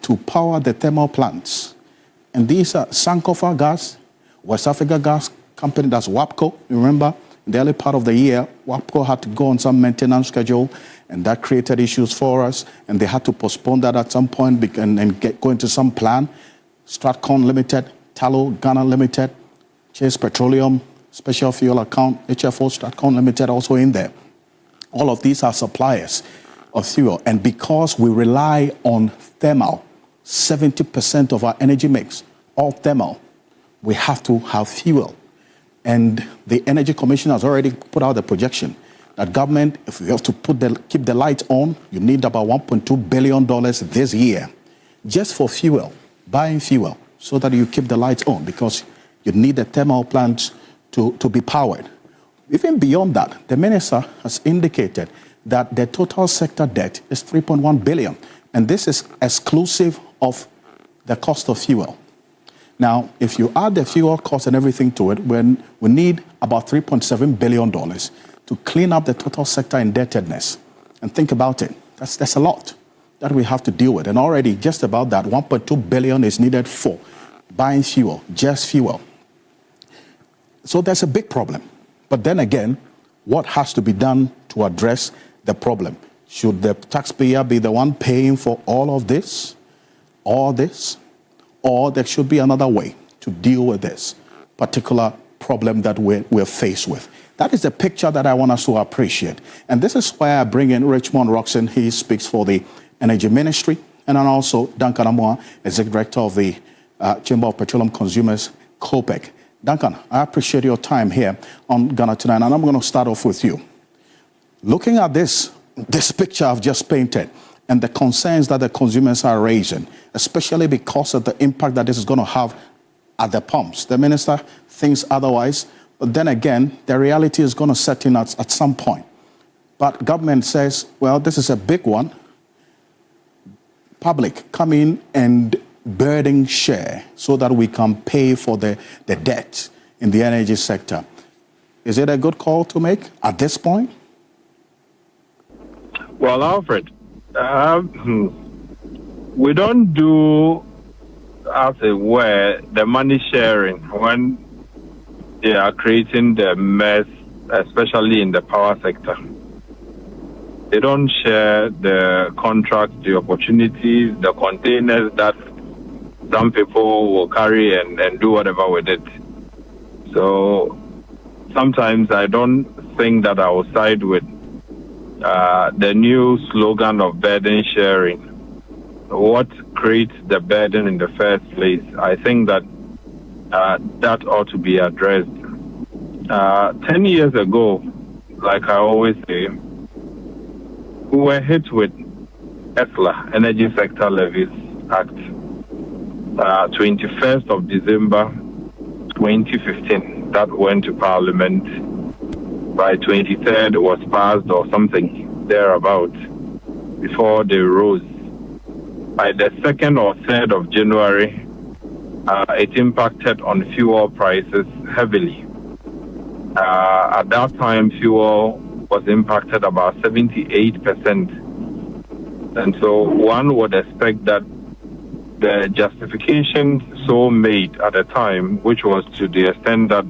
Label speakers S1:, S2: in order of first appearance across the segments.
S1: to power the thermal plants. And these are Sankofa Gas, West Africa Gas Company, that's WAPCO. You remember, in the early part of the year, WAPCO had to go on some maintenance schedule, and that created issues for us, and they had to postpone that at some point and go into some plan. Stratcon Limited, Tallow Ghana Limited, Chase Petroleum, Special Fuel Account, HFO Stratcon Limited also in there. All of these are suppliers of fuel, and because we rely on thermal, 70% of our energy mix, all thermal, we have to have fuel. And the Energy Commission has already put out the projection that government, if you have to keep the lights on, you need about $1.2 billion this year just for fuel, buying fuel, so that you keep the lights on, because you need the thermal plants to be powered. Even beyond that, the minister has indicated that the total sector debt is $3.1 billion, and this is exclusive of the cost of fuel. Now, if you add the fuel cost and everything to it, we need about $3.7 billion to clean up the total sector indebtedness. And think about it. That's a lot that we have to deal with. And already just about that, $1.2 billion is needed for buying fuel, just fuel. So that's a big problem. But then again, what has to be done to address the problem? Should the taxpayer be the one paying for all of this, or there should be another way to deal with this particular problem that we're faced with? That is the picture that I want us to appreciate. And this is why I bring in Richmond Roxon. He speaks for the Energy Ministry. And then also Duncan Amoa, Executive Director of the Chamber of Petroleum Consumers, COPEC. Duncan, I appreciate your time here on Ghana Tonight. And I'm going to start off with you. Looking at this picture I've just painted and the concerns that the consumers are raising, especially because of the impact that this is going to have at the pumps. The minister thinks otherwise. But then again, the reality is going to set in at some point. But government says, well, this is a big one. Public come in and burden share so that we can pay for the debt in the energy sector. Is it a good call to make at this point?
S2: Well, Alfred, we don't do, as it were, the money sharing when they are creating the mess, especially in the power sector. They don't share the contracts, the opportunities, the containers that some people will carry and do whatever with it. So sometimes I don't think that I will side with the new slogan of burden sharing. What creates the burden in the first place? I think that that ought to be addressed. 10 years ago, like I always say, we were hit with ESLA, Energy Sector Levies Act, 21st of December 2015. That went to Parliament. By 23rd, it was passed or something thereabout before they rose. By the 2nd or 3rd of January, it impacted on fuel prices heavily. At that time, fuel was impacted about 78%. And so one would expect that the justification so made at the time, which was to the extent that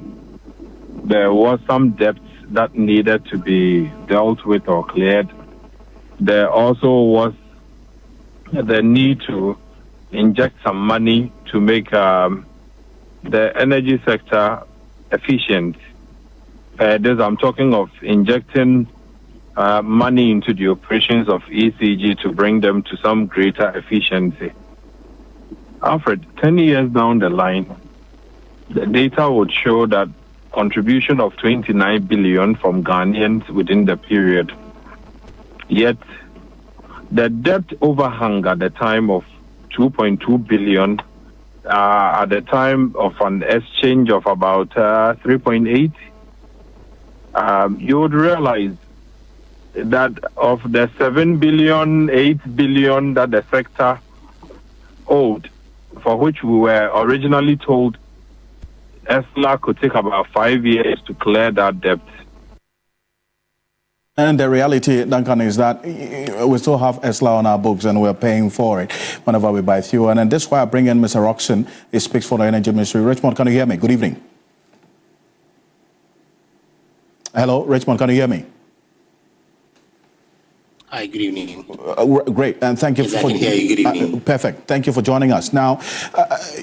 S2: there was some debt that needed to be dealt with or cleared, there also was the need to inject some money to make the energy sector efficient. This, I'm talking of injecting money into the operations of ECG to bring them to some greater efficiency. Alfred, 10 years down the line, the data would show that contribution of 29 billion from Ghanaians within the period. Yet, the debt overhang at the time of 2.2 billion, at the time of an exchange of about 3.8, you would realize that of the 7 billion, 8 billion that the sector owed, for which we were originally told ESLA could take about 5 years to clear that debt.
S1: And the reality, Duncan, is that we still have ESLA on our books and we're paying for it whenever we buy fuel. And that's why I bring in Mr. Roxon. He speaks for the Energy Ministry. Richmond, can you hear me? Good evening. Hello, Richmond, can you hear me?
S3: Hi, good evening.
S1: Great, and thank you
S3: yes, for... I can hear you. Good evening.
S1: Perfect. Thank you for joining us. Now,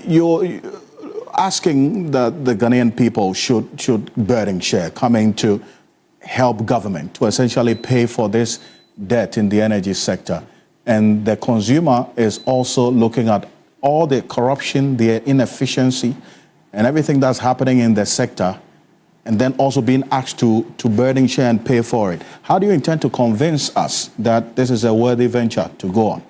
S1: you're asking that the Ghanaian people should burden share coming to help government to essentially pay for this debt in the energy sector. And the consumer is also looking at all the corruption, the inefficiency, and everything that's happening in the sector, and then also being asked to burden share and pay for it. How do you intend to convince us that this is a worthy venture to go on?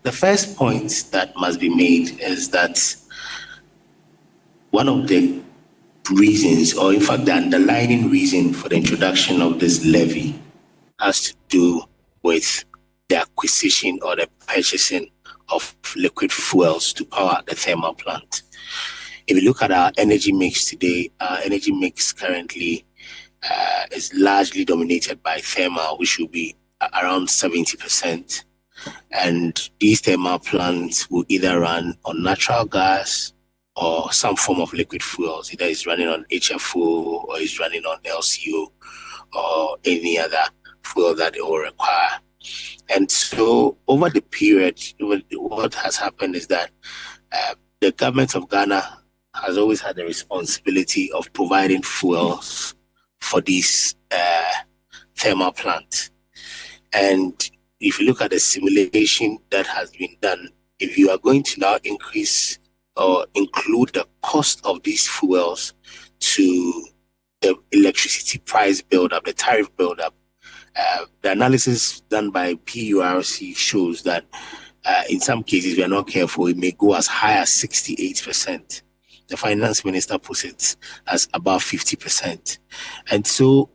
S3: The first point that must be made is that one of the reasons, or in fact the underlying reason for the introduction of this levy has to do with the acquisition or the purchasing of liquid fuels to power the thermal plant. If you look at our energy mix today, our energy mix currently is largely dominated by thermal, which will be around 70%. And these thermal plants will either run on natural gas or some form of liquid fuels. Either it's running on HFO or it's running on LCO or any other fuel that it will require. And so over the period, what has happened is that the government of Ghana has always had the responsibility of providing fuels for these thermal plants. And if you look at the simulation that has been done, if you are going to now increase or include the cost of these fuels to the electricity price build-up, the tariff build-up, the analysis done by PURC shows that in some cases, if we are not careful, it may go as high as 68%. The finance minister puts it as above 50%. And so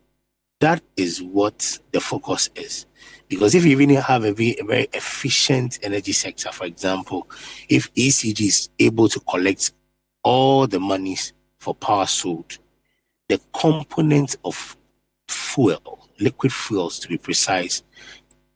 S3: that is what the focus is. Because if you even have a very efficient energy sector, for example, if ECG is able to collect all the monies for power sold, the component of fuel, liquid fuels to be precise,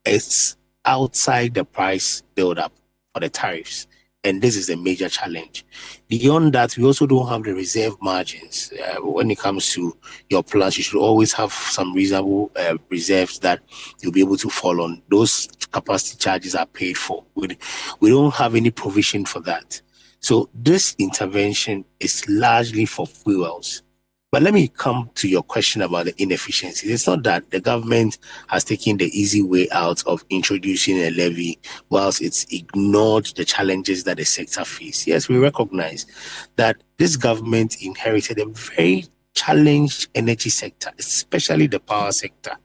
S3: is outside the price build-up for the tariffs. And this is a major challenge. Beyond that, we also don't have the reserve margins. When it comes to your plants, you should always have some reasonable reserves that you'll be able to fall on. Those capacity charges are paid for. We don't have any provision for that. So this intervention is largely for fuels. But let me come to your question about the inefficiencies. It's not that the government has taken the easy way out of introducing a levy whilst it's ignored the challenges that the sector faces. Yes, we recognize that this government inherited a very challenged energy sector, especially the power sector.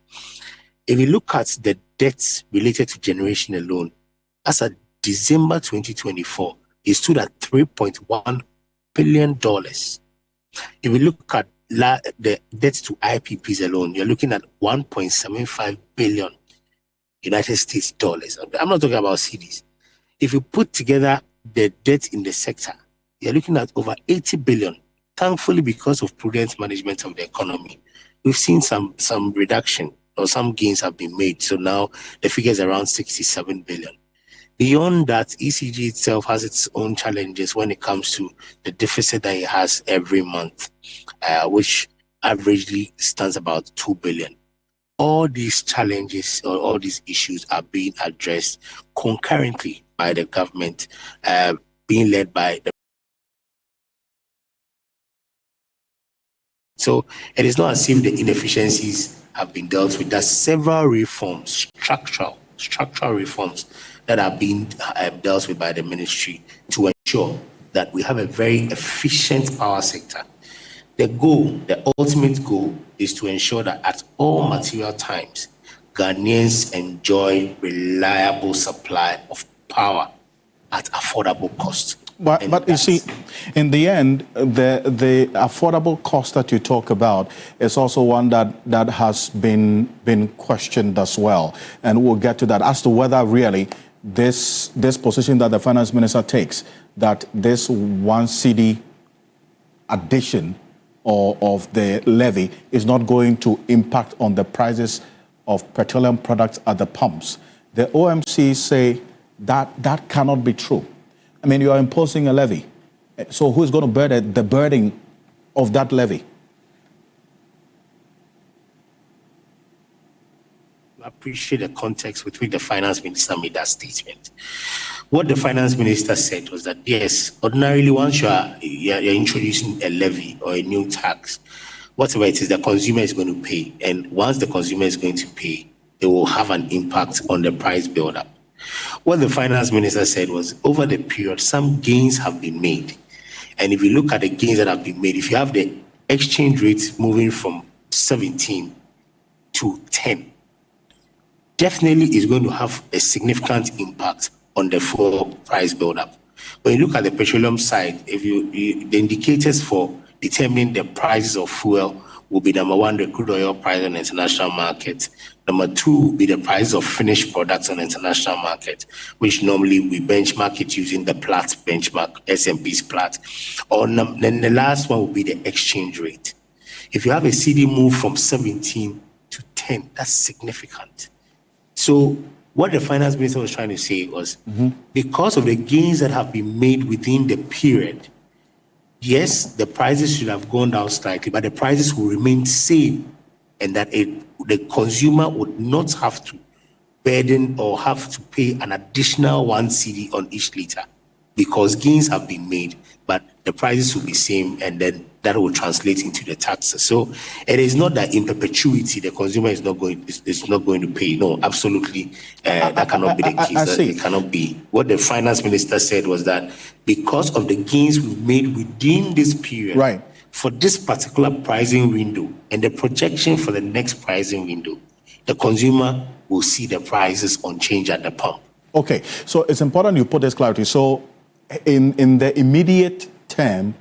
S3: If you look at the debts related to generation alone, as of December 2024, it stood at $3.1 billion. If we look at the debt to IPPs alone, you're looking at 1.75 billion United States dollars. I'm not talking about cedis. If you put together the debt in the sector, you're looking at over 80 billion. Thankfully, because of prudent management of the economy, we've seen some reduction or some gains have been made. So now the figure is around 67 billion. Beyond that, ECG itself has its own challenges when it comes to the deficit that it has every month, which averagely stands about 2 billion. All these challenges or all these issues are being addressed concurrently by the government, being led by the... So it is not as if the inefficiencies have been dealt with. There's several reforms, structural reforms that are being dealt with by the ministry to ensure that we have a very efficient power sector. The goal, the ultimate goal, is to ensure that at all material times, Ghanaians enjoy reliable supply of power at affordable cost.
S1: But you see, in the end, the affordable cost that you talk about is also one that has been questioned as well. And we'll get to that as to whether really this position that the finance minister takes, that this 1 cedi addition or of the levy is not going to impact on the prices of petroleum products at the pumps. The OMC say that that cannot be true. I mean, you are imposing a levy. So who is going to bear the burden of that levy?
S3: I appreciate the context with which the finance minister made that statement. What the finance minister said was that, yes, ordinarily once you're introducing a levy or a new tax, whatever it is, the consumer is going to pay. And once the consumer is going to pay, it will have an impact on the price buildup. What the finance minister said was, over the period, some gains have been made. And if you look at the gains that have been made, if you have the exchange rates moving from 17 to 10, definitely is going to have a significant impact on the fuel price buildup. When you look at the petroleum side, if the indicators for determining the prices of fuel will be number one, the crude oil price on the international market. Number two will be the price of finished products on the international market, which normally we benchmark it using the Platts benchmark, S&P's Platts. Then the last one will be the exchange rate. If you have a CD move from 17 to 10, that's significant. So what the finance minister was trying to say was, because of the gains that have been made within the period, yes, the prices should have gone down slightly, but the prices will remain same, and that the consumer would not have to burden or have to pay an additional 1 CD on each liter, because gains have been made, but the prices will be same, and then that will translate into the taxes. So it is not that in perpetuity the consumer is not going to pay. No, absolutely, that cannot be the case. It cannot be. What the finance minister said was that because of the gains we've made within this period,
S1: right,
S3: for this particular pricing window and the projection for the next pricing window, the consumer will see the prices unchanged at the pump.
S1: Okay, so it's important you put this clarity. So in the immediate term,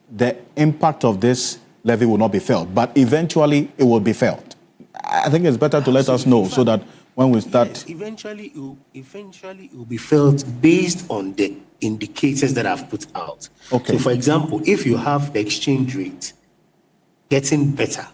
S1: the impact of this levy will not be felt, but eventually it will be felt. I think it's better to let us know so that when we start...
S3: Yes, eventually it will be felt based on the indicators that I've put out.
S1: Okay.
S3: So for example, if you have the exchange rate getting better,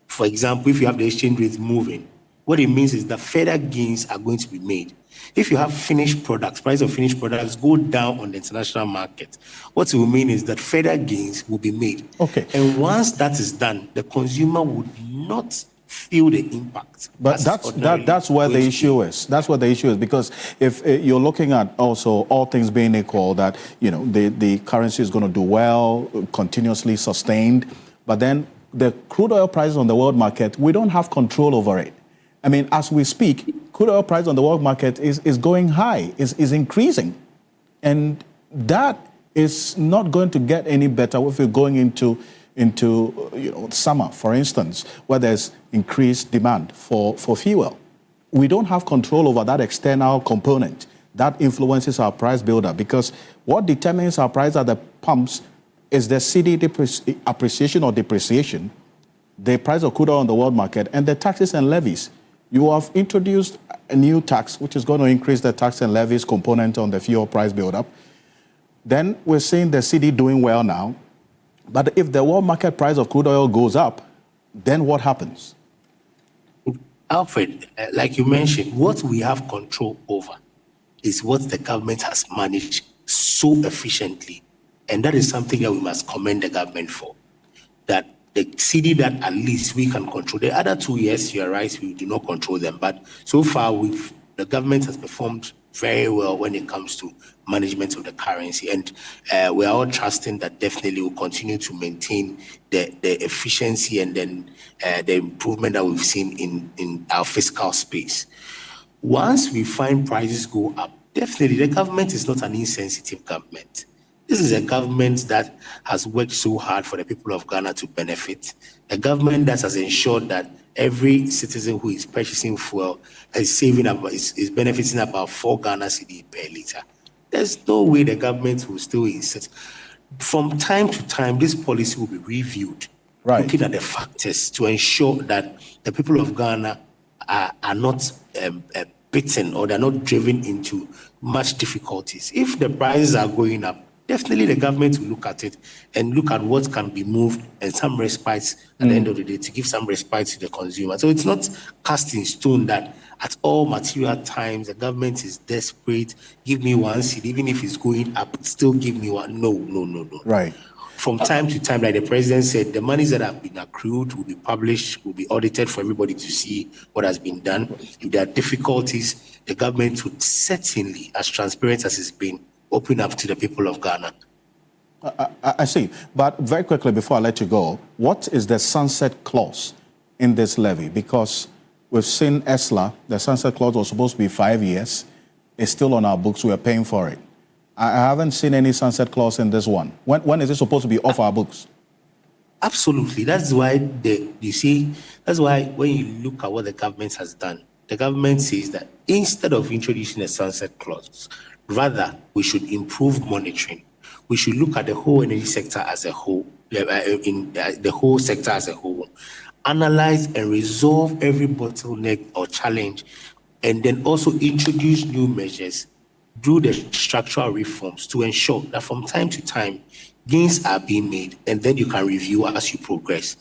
S3: for example, if you have the exchange rate moving, what it means is that further gains are going to be made. If you have finished products, price of finished products go down on the international market, what it will mean is that further gains will be made.
S1: Okay.
S3: And once that is done, the consumer would not feel the impact.
S1: But that's where the issue is. That's what the issue is, because if you're looking at also all things being equal, that the currency is going to do well, continuously sustained, but then the crude oil prices on the world market, we don't have control over it. I mean, as we speak, crude oil price on the world market is going high, is increasing. And that is not going to get any better if we're going into summer, for instance, where there's increased demand for fuel. We don't have control over that external component that influences our price buildup, because what determines our price at the pumps is the CD appreciation or depreciation, the price of crude oil on the world market, and the taxes and levies. You have introduced a new tax, which is going to increase the tax and levies component on the fuel price buildup. Then we're seeing the CD doing well now. But if the world market price of crude oil goes up, then what happens?
S3: Alfred, like you mentioned, what we have control over is what the government has managed so efficiently. And that is something that we must commend the government for. That the CD that at least we can control. The other 2 years, you're right, we do not control them. But so far, the government has performed very well when it comes to management of the currency. And we are all trusting that definitely will continue to maintain the efficiency and then the improvement that we've seen in our fiscal space. Once we find prices go up, definitely the government is not an insensitive government. This is a government that has worked so hard for the people of Ghana to benefit. A government that has ensured that every citizen who is purchasing fuel is benefiting about 4 Ghana cedi per liter. There's no way the government will still insist. From time to time, this policy will be reviewed,
S1: right,
S3: looking at the factors to ensure that the people of Ghana are not bitten or they're not driven into much difficulties. If the prices are going up, definitely the government will look at it and look at what can be moved and some respite at the end of the day to give some respite to the consumer. So it's not cast in stone that at all material times the government is desperate, give me one seed, even if it's going up, still give me one. No.
S1: Right.
S3: From time to time, like the president said, the monies that have been accrued will be published, will be audited for everybody to see what has been done. If there are difficulties, the government would certainly, as transparent as it's been, open up to the people of Ghana.
S1: I see. But very quickly, before I let you go, what is the sunset clause in this levy? Because we've seen ESLA, the sunset clause was supposed to be 5 years. It's still on our books. We are paying for it. I haven't seen any sunset clause in this one. When is it supposed to be off our books?
S3: Absolutely. That's why, that's why when you look at what the government has done, the government says that instead of introducing a sunset clause, rather, we should improve monitoring. We should look at the whole energy sector as a whole, the whole sector as a whole, analyze and resolve every bottleneck or challenge, and then also introduce new measures, do the structural reforms to ensure that from time to time, gains are being made, and then you can review as you progress.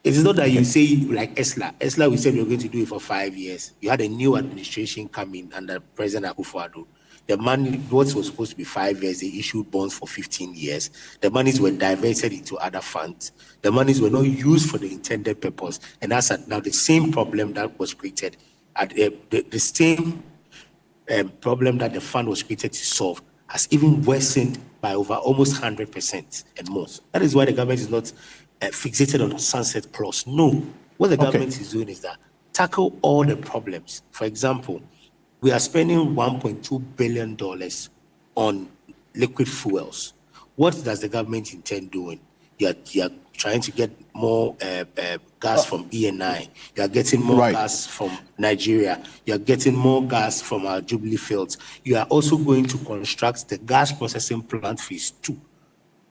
S3: It is not that you say like ESLA, we said we were going to do it for 5 years. You had a new administration coming under President Akufo-Addo. The money, what was supposed to be 5 years, they issued bonds for 15 years. The monies were diverted into other funds. The monies were not used for the intended purpose. And that's now the same problem that was created, the same problem that the fund was created to solve has even worsened by over almost 100% and more. That is why the government is not fixated on the sunset clause. No, what the government is doing is that tackle all the problems. For example, we are spending $1.2 billion on liquid fuels. What does the government intend doing? You are trying to get more gas from ENI. You are getting more gas from Nigeria. You are getting more gas from our Jubilee fields. You are also going to construct the gas processing plant phase 2.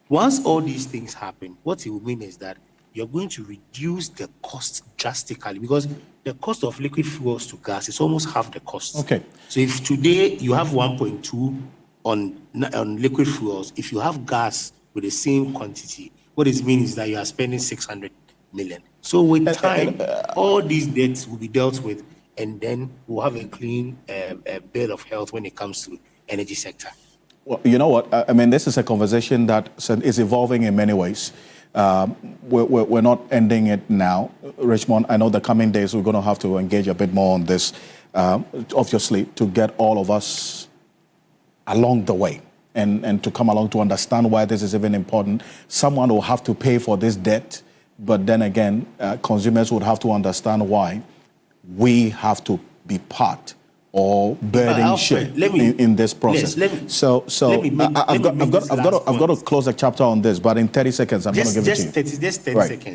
S3: Once all these things happen, what it will mean is that you're going to reduce the cost drastically, because the cost of liquid fuels to gas is almost half the cost.
S1: Okay.
S3: So if today you have 1.2 on liquid fuels, if you have gas with the same quantity, what it means is that you are spending 600 million. So with time, all these debts will be dealt with, and then we'll have a clean bill of health when it comes to energy sector.
S1: Well, you know what? I mean, this is a conversation that is evolving in many ways. We're not ending it now. Richmond, I know the coming days we're going to have to engage a bit more on this, obviously, to get all of us along the way and to come along to understand why this is even important. Someone will have to pay for this debt, but then again, consumers would have to understand why we have to be part or burden share in this process. I've got to close the chapter on this, but in 30 seconds, I'm going to give it to you.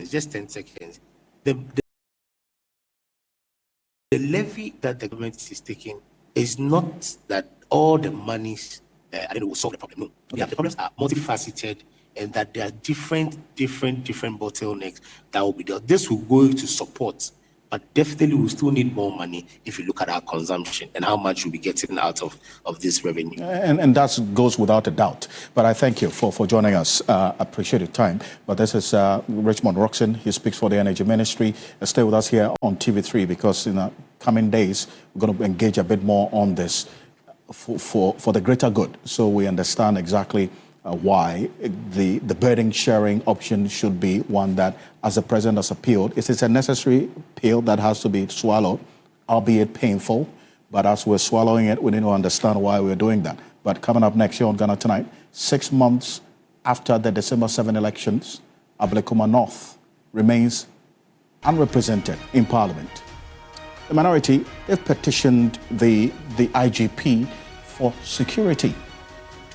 S3: Just 10 seconds. The levy that the government is taking is not that all the monies will solve the problem. No, the problems are multifaceted, and that there are different bottlenecks that will be dealt. This will go to support, but definitely we still need more money if you look at our consumption and how much we'll be getting out of this revenue.
S1: And that goes without a doubt. But I thank you for joining us. I appreciate your time. But this is Richmond Roxon. He speaks for the Energy Ministry. Stay with us here on TV3, because in the coming days, we're going to engage a bit more on this for the greater good, so we understand exactly why the burden sharing option should be one that, as the president has appealed, it is a necessary pill that has to be swallowed, albeit painful. But as we're swallowing it, we need to understand why we're doing that. But coming up next year on Ghana Tonight, 6 months after the December 7 elections, Ablekuma North remains unrepresented in Parliament. The minority have petitioned the IGP for security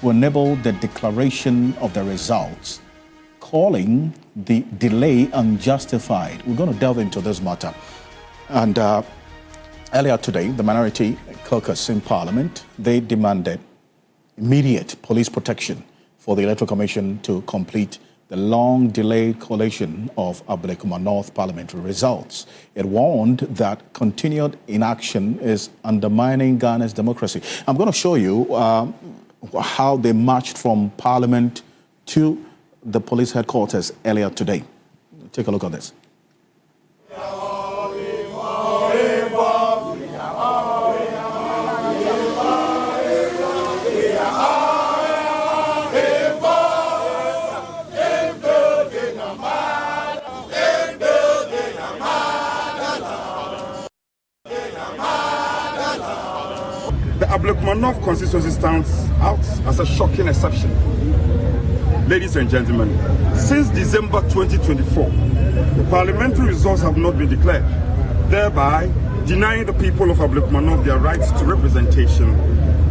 S1: to enable the declaration of the results, calling the delay unjustified. We're going to delve into this matter. And earlier today, the minority caucus in Parliament, they demanded immediate police protection for the Electoral Commission to complete the long-delayed collation of Ablekuma North parliamentary results. It warned that continued inaction is undermining Ghana's democracy. I'm going to show you how they marched from Parliament to the police headquarters earlier today. Take a look at this.
S4: The Ablekuma constituency stands out as a shocking exception. Ladies and gentlemen, since December 2024, the parliamentary results have not been declared, thereby denying the people of Ablekuma their rights to representation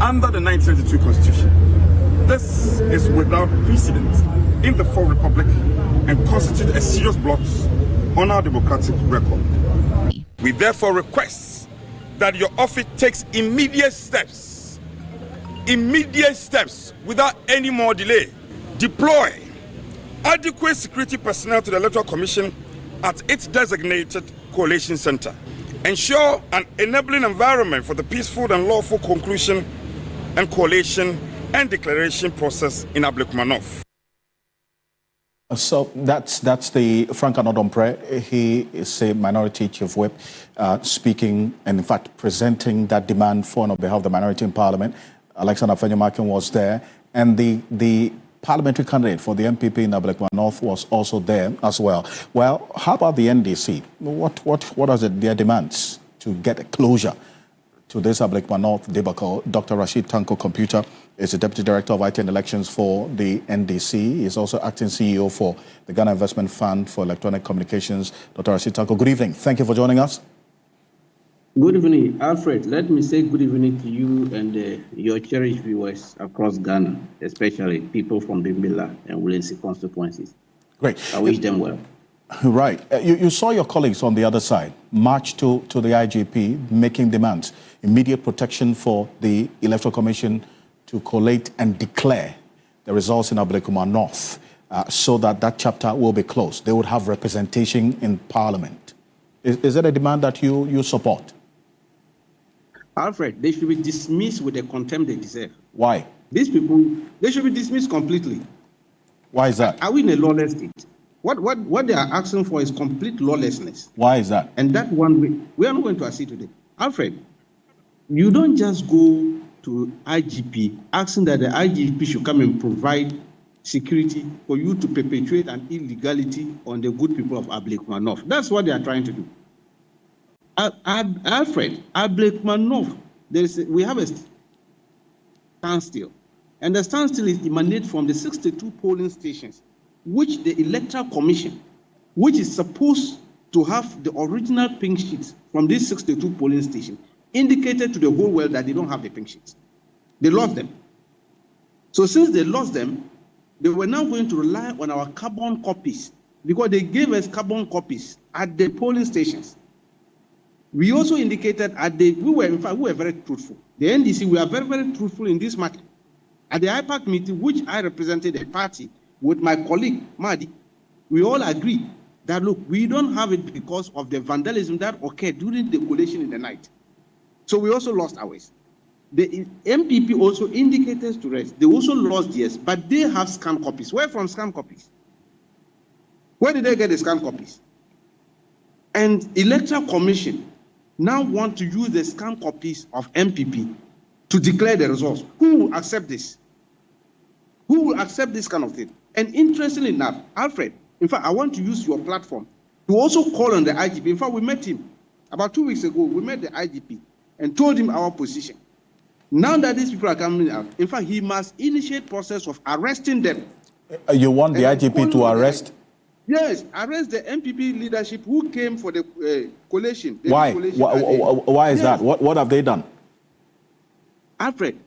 S4: under the 1992 Constitution. This is without precedent in the Fourth Republic and constitutes a serious blot on our democratic record. We therefore request that your office takes immediate steps without any more delay. Deploy adequate security personnel to the Electoral Commission at its designated collation center. Ensure an enabling environment for the peaceful and lawful conclusion and collation and declaration process in Ablekuma North.
S1: So that's the Frank Anodompre. He is a minority chief whip speaking and in fact presenting that demand for on behalf of the minority in Parliament. Alexander Fenyomakin was there, and the parliamentary candidate for the MPP in Ablekuma North was also there as well. Well, how about the NDC? What are their demands to get a closure to this Ablekuma North debacle? Dr. Rashid Tanko Computer is the Deputy Director of IT and Elections for the NDC. He is also acting CEO for the Ghana Investment Fund for Electronic Communications. Dr. Rashid Tanko, good evening. Thank you for joining us.
S5: Good evening, Alfred. Let me say good evening to you and your cherished viewers across Ghana, especially people from the Miller and Williamson constituencies.
S1: Great.
S5: I wish them well.
S1: Right. You saw your colleagues on the other side march to the IGP making demands, immediate protection for the Electoral Commission to collate and declare the results in Ablekuma North so that chapter will be closed. They would have representation in Parliament. Is that a demand that you support?
S5: Alfred, they should be dismissed with the contempt they deserve.
S1: Why?
S5: These people, they should be dismissed completely.
S1: Why is that?
S5: Are we in a lawless state? What they are asking for is complete lawlessness.
S1: Why is that?
S5: And that one, we are not going to accede today. Alfred, you don't just go to IGP asking that the IGP should come and provide security for you to perpetuate an illegality on the good people of Ablekuma North. That's what they are trying to do. Alfred, Ablekuma North, we have a standstill. And the standstill is emanated from the 62 polling stations, which the Electoral Commission, which is supposed to have the original pink sheets from these 62 polling stations, indicated to the whole world that they don't have the pink sheets. They lost them. So since they lost them, they were now going to rely on our carbon copies, because they gave us carbon copies at the polling stations. We also indicated we were very truthful. The NDC, we are very, very truthful in this matter. At the IPAC meeting, which I represented a party with my colleague, Mahdi, we all agreed that, look, we don't have it because of the vandalism that occurred during the collation in the night. So we also lost ours. The MPP also indicated to us, they also lost theirs, but they have scanned copies. Where from scanned copies? Where did they get the scanned copies? And Electoral Commission now want to use the scanned copies of MPP to declare the results. Who will accept this? Who will accept this kind of thing? And interestingly enough, Alfred, in fact, I want to use your platform to also call on the IGP. In fact, we met him about 2 weeks ago. We met the IGP and told him our position. Now that these people are coming out, in fact, he must initiate process of arresting them.
S1: You want the IGP to arrest?
S5: Yes, arrest the MPP leadership who came for the collation.
S1: Why? Why is that? What have they done?
S5: Alfred,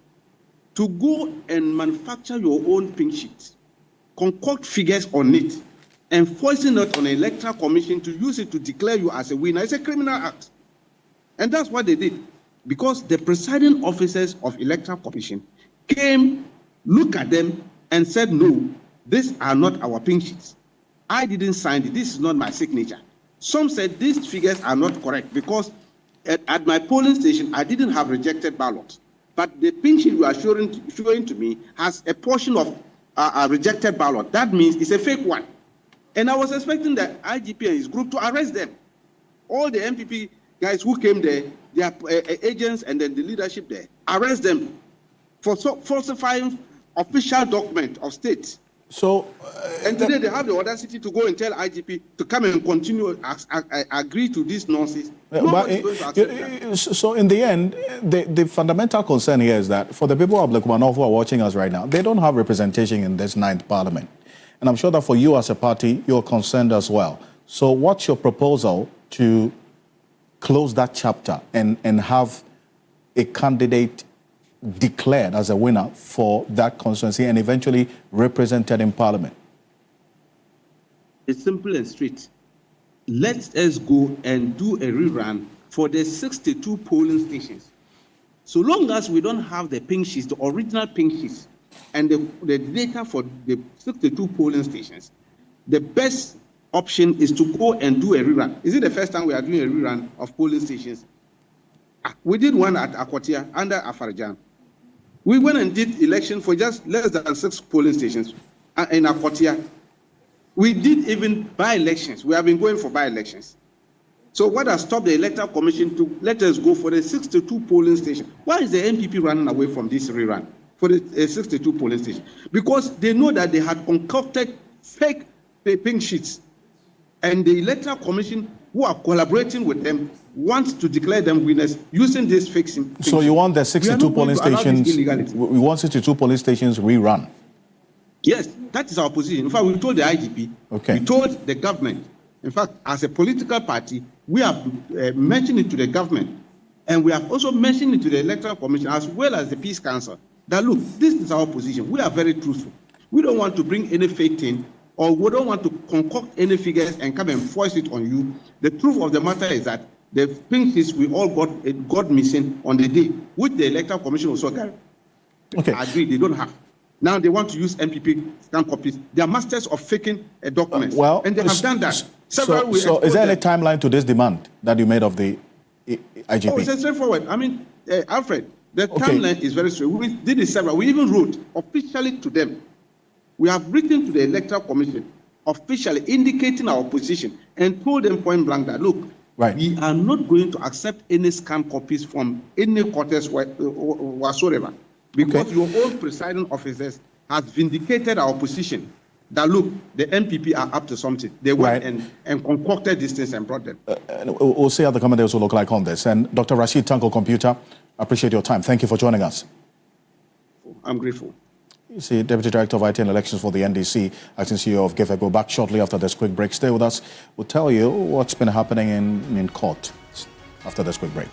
S5: to go and manufacture your own pink sheets, concoct figures on it, and forcing it on an Electoral Commission to use it to declare you as a winner, it's a criminal act. And that's what they did. Because the presiding officers of Electoral Commission came, looked at them, and said, no, these are not our pink sheets. I didn't sign it. This is not my signature. Some said these figures are not correct because at my polling station, I didn't have rejected ballots. but the pink sheet you are showing to me has a portion of a rejected ballot. That means it's a fake one. And I was expecting the IGP and his group to arrest them. All the MPP guys who came there, their agents and then the leadership there, arrest them for falsifying official document of state.
S1: So,
S5: and today they have the audacity to go and tell IGP to come and continue, agree to this nonsense.
S1: So in the end, the fundamental concern here is that for the people of Blekumanov who are watching us right now, they don't have representation in this 9th parliament. And I'm sure that for you as a party, you're concerned as well. So what's your proposal to close that chapter and have a candidate declared as a winner for that constituency and eventually represented in parliament?
S5: It's simple and straight. Let us go and do a rerun for the 62 polling stations. So long as we don't have the pink sheets, the original pink sheets, and the data for the 62 polling stations, the best option is to go and do a rerun. Is it the first time we are doing a rerun of polling stations? We did one at Akwatia under Afarjan. We went and did election for just less than 6 polling stations in Akwatia. We did even by-elections. We have been going for by-elections. So what has stopped the Electoral Commission to let us go for the 62 polling stations? Why is the NPP running away from this rerun for the 62 polling stations? Because they know that they had concocted fake pink sheets. And the Electoral Commission, who are collaborating with them, wants to declare them winners using this fake sheet.
S1: So you want the 62 polling stations, we want 62 polling stations rerun?
S5: Yes, that is our position. In fact, we told the IGP,
S1: okay.
S5: We told the government. In fact, as a political party, we have mentioned it to the government, and we have also mentioned it to the Electoral Commission as well as the Peace Council, that look, this is our position. We are very truthful. We don't want to bring any fake thing, or we don't want to concoct any figures and come and force it on you. The truth of the matter is that the pink sheets we all got missing on the day, which the Electoral Commission also agreed they don't have. Now they want to use MPP scan copies. They are masters of faking documents, and they have done that.
S1: So is there any timeline to this demand that you made of the IGP?
S5: Oh, it's straightforward. I mean, Alfred, the timeline is very straight. We did it several. We even wrote officially to them. We have written to the Electoral Commission officially indicating our position and told them point blank that, look, we are not going to accept any scanned copies from any quarters whatsoever. Because your own presiding officers has vindicated our position that, look, the MPP are up to something. They went and concocted these things and brought them.
S1: We'll see how the commentators will look like on this. And Dr. Rashid Tanko Computer, I appreciate your time. Thank you for joining us.
S5: I'm grateful.
S1: You see, Deputy Director of IT and Elections for the NDC, acting CEO of GIFEC, back shortly after this quick break. Stay with us. We'll tell you what's been happening in court after this quick break.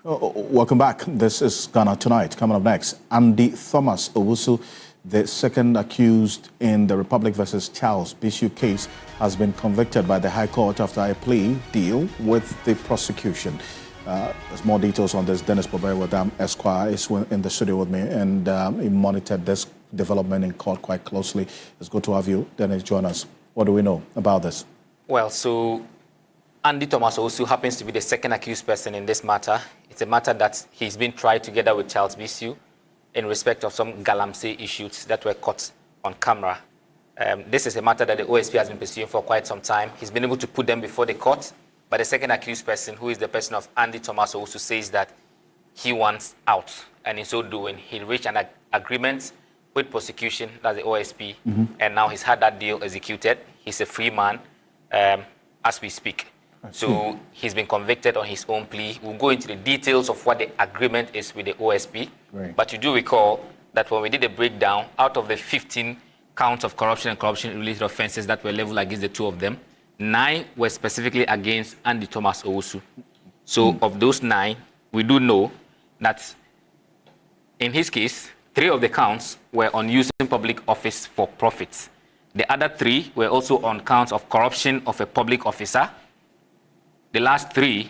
S1: Welcome back. This is Ghana Tonight. Coming up next, Andy Thomas Owusu, the second accused in the Republic versus Charles Bisu case, has been convicted by the High Court after a plea deal with the prosecution. There's more details on this. Dennis Bobewadam Esquire is in the studio with me, and he monitored this development in court quite closely. It's good to have you, Dennis, join us. What do we know about this?
S6: Well, so Andy Thomas Owusu happens to be the second accused person in this matter. It's a matter that he's been tried together with Charles Bisu in respect of some galamsey issues that were caught on camera. This is a matter that the OSP has been pursuing for quite some time. He's been able to put them before the court, but the second accused person, who is the person of Andy Thomas Owusu, says that he wants out, and in so doing, he reached an agreement with prosecution, that's the OSP, and now he's had that deal executed. He's a free man as we speak. So he's been convicted on his own plea. We'll go into the details of what the agreement is with the OSP.
S1: Right.
S6: But you do recall that when we did a breakdown, out of the 15 counts of corruption and corruption-related offenses that were leveled against the two of them, 9 were specifically against Andy Thomas Owusu. So of those 9, we do know that in his case, 3 of the counts were on using public office for profit. The other 3 were also on counts of corruption of a public officer. The last 3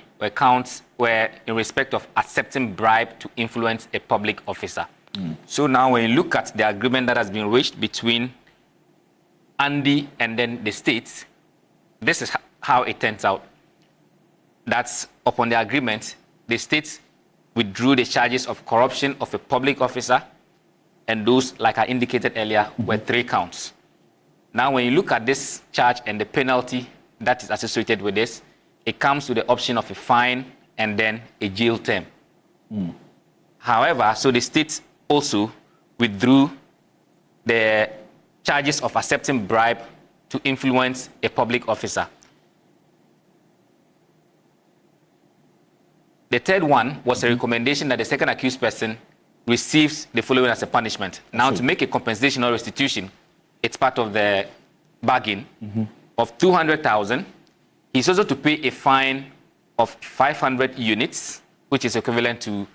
S6: were in respect of accepting bribe to influence a public officer. So now when you look at the agreement that has been reached between Andy and then the states, this is how it turns out. That's upon the agreement, the states withdrew the charges of corruption of a public officer, and those, like I indicated earlier, were 3 counts. Now when you look at this charge and the penalty that is associated with this, it comes with the option of a fine and then a jail term. However, so the states also withdrew the charges of accepting bribe to influence a public officer. The third one was a recommendation that the second accused person receives the following as a punishment. Now, to make a compensation or restitution, it's part of the bargain of 200,000. He's also to pay a fine of 500 units, which is equivalent to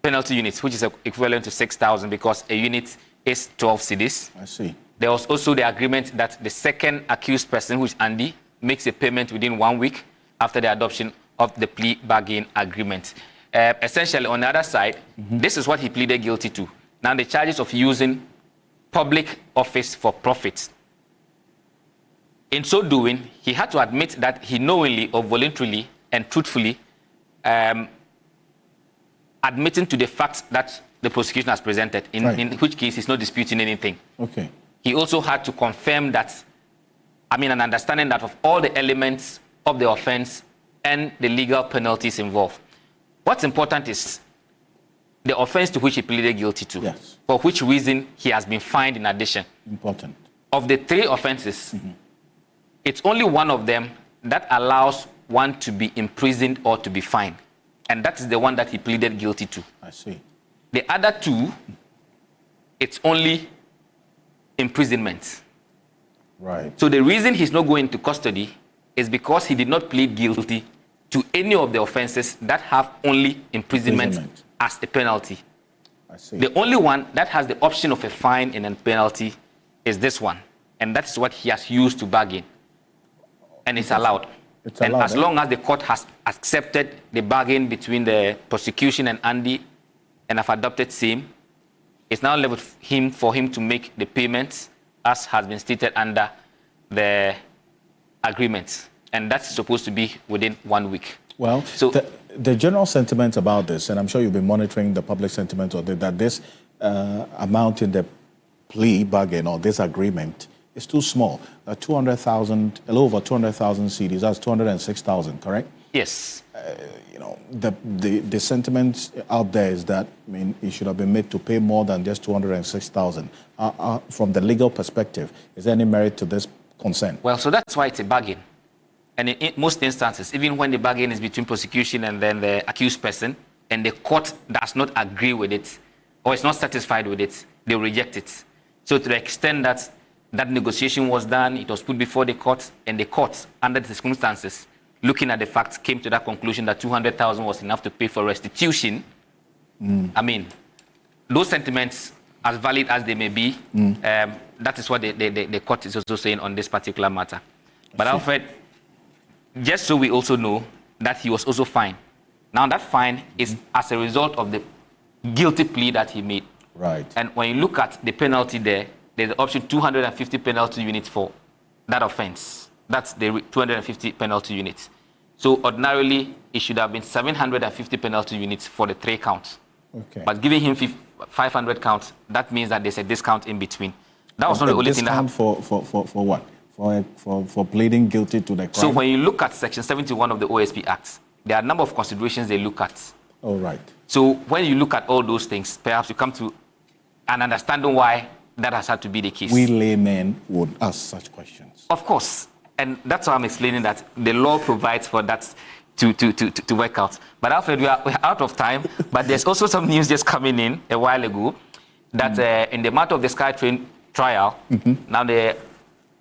S6: penalty units, which is equivalent to 6,000 because a unit is 12 cedis.
S1: I see.
S6: There was also the agreement that the second accused person, which is Andy, makes a payment within 1 week after the adoption of the plea bargain agreement. Essentially, on the other side, this is what he pleaded guilty to. Now, the charges of using public office for profit. In so doing, he had to admit that he knowingly or voluntarily and truthfully admitting to the facts that the prosecution has presented, in which case he's not disputing anything.
S1: Okay.
S6: He also had to confirm that, an understanding that of all the elements of the offense and the legal penalties involved. What's important is the offense to which he pleaded guilty to, for which reason he has been fined in addition.
S1: Important.
S6: Of the 3 offenses, it's only one of them that allows one to be imprisoned or to be fined. And that is the one that he pleaded guilty to.
S1: I see.
S6: The other 2, it's only imprisonment.
S1: Right.
S6: So the reason he's not going to custody is because he did not plead guilty to any of the offenses that have only imprisonment as a penalty.
S1: I see.
S6: The only one that has the option of a fine and a penalty is this one. And that's what he has used to bargain. And it's allowed.
S1: It's allowed,
S6: and as long as the court has accepted the bargain between the prosecution and Andy and have adopted same, it's now left for him to make the payments as has been stated under the agreement. And that's supposed to be within 1 week.
S1: Well, so the general sentiment about this, and I'm sure you've been monitoring the public sentiment of it, that this amount in the plea bargain or this agreement is too small. 200,000, a little over 200,000 CDs, that's 206,000, correct?
S6: Yes.
S1: The sentiment out there is that, it should have been made to pay more than just 206,000. From the legal perspective, is there any merit to this concern?
S6: Well, so that's why it's a bargain. And in most instances, even when the bargain is between prosecution and then the accused person, and the court does not agree with it, or is not satisfied with it, they reject it. So to the extent that that negotiation was done, it was put before the court, and the court, under the circumstances, looking at the facts, came to that conclusion that 200,000 was enough to pay for restitution. I mean, those sentiments, as valid as they may be, that is what the court is also saying on this particular matter. But Alfred, just so we also know that he was also fined. Now that fine is as a result of the guilty plea that he made.
S1: Right.
S6: And when you look at the penalty there, there's the option 250 penalty units for that offense. That's the 250 penalty units. So ordinarily, it should have been 750 penalty units for the 3 counts.
S1: Okay.
S6: But giving him 500 counts, that means that there's a discount in between. That was not the only thing that happened.
S1: For what? For pleading guilty to the crime?
S6: So when you look at Section 71 of the OSP Act, there are a number of considerations they look at.
S1: All right.
S6: So when you look at all those things, perhaps you come to an understanding why that has had to be the case.
S1: We laymen would ask such questions.
S6: Of course. And that's why I'm explaining that the law provides for that to work out. But Alfred, we're out of time. But there's also some news just coming in a while ago that in the matter of the SkyTrain trial, now the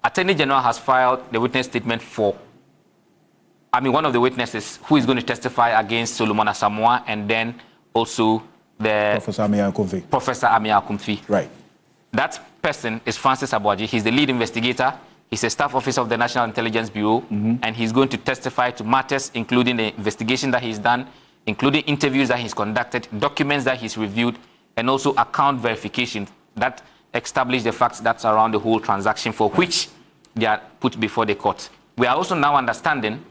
S6: Attorney General has filed the witness statement for, one of the witnesses who is going to testify against Solomon Asamoah, and then also the
S1: Professor Amir Akumfi.
S6: Right. That person is Francis Abuaji. He's the lead investigator. He's a staff officer of the National Intelligence Bureau, and he's going to testify to matters including the investigation that he's done, including interviews that he's conducted, documents that he's reviewed, and also account verification that establish the facts that surround the whole transaction for which they are put before the court. We are also now understanding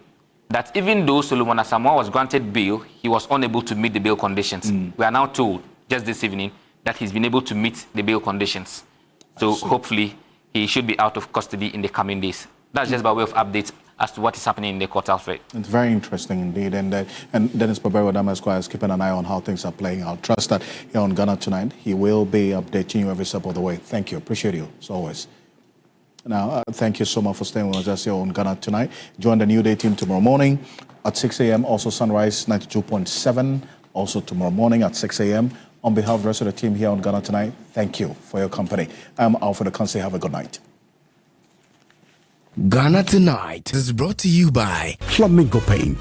S6: that even though Solomon Asamoah was granted bail, he was unable to meet the bail conditions. We are now told, just this evening, that he's been able to meet the bail conditions. So hopefully, he should be out of custody in the coming days. That's just by way of updates as to what is happening in the court, Alfred.
S1: It's very interesting indeed. And Dennis Babero Esquire is keeping an eye on how things are playing out. Trust that here on Ghana Tonight, he will be updating you every step of the way. Thank you. Appreciate you, as always. Now, thank you so much for staying with us here on Ghana Tonight. Join the New Day team tomorrow morning at 6 a.m. Also, Sunrise 92.7. Also, tomorrow morning at 6 a.m. On behalf of the rest of the team here on Ghana Tonight, thank you for your company. I'm Alfred Ocansey. Have a good night.
S7: Ghana Tonight is brought to you by Flamingo Paint.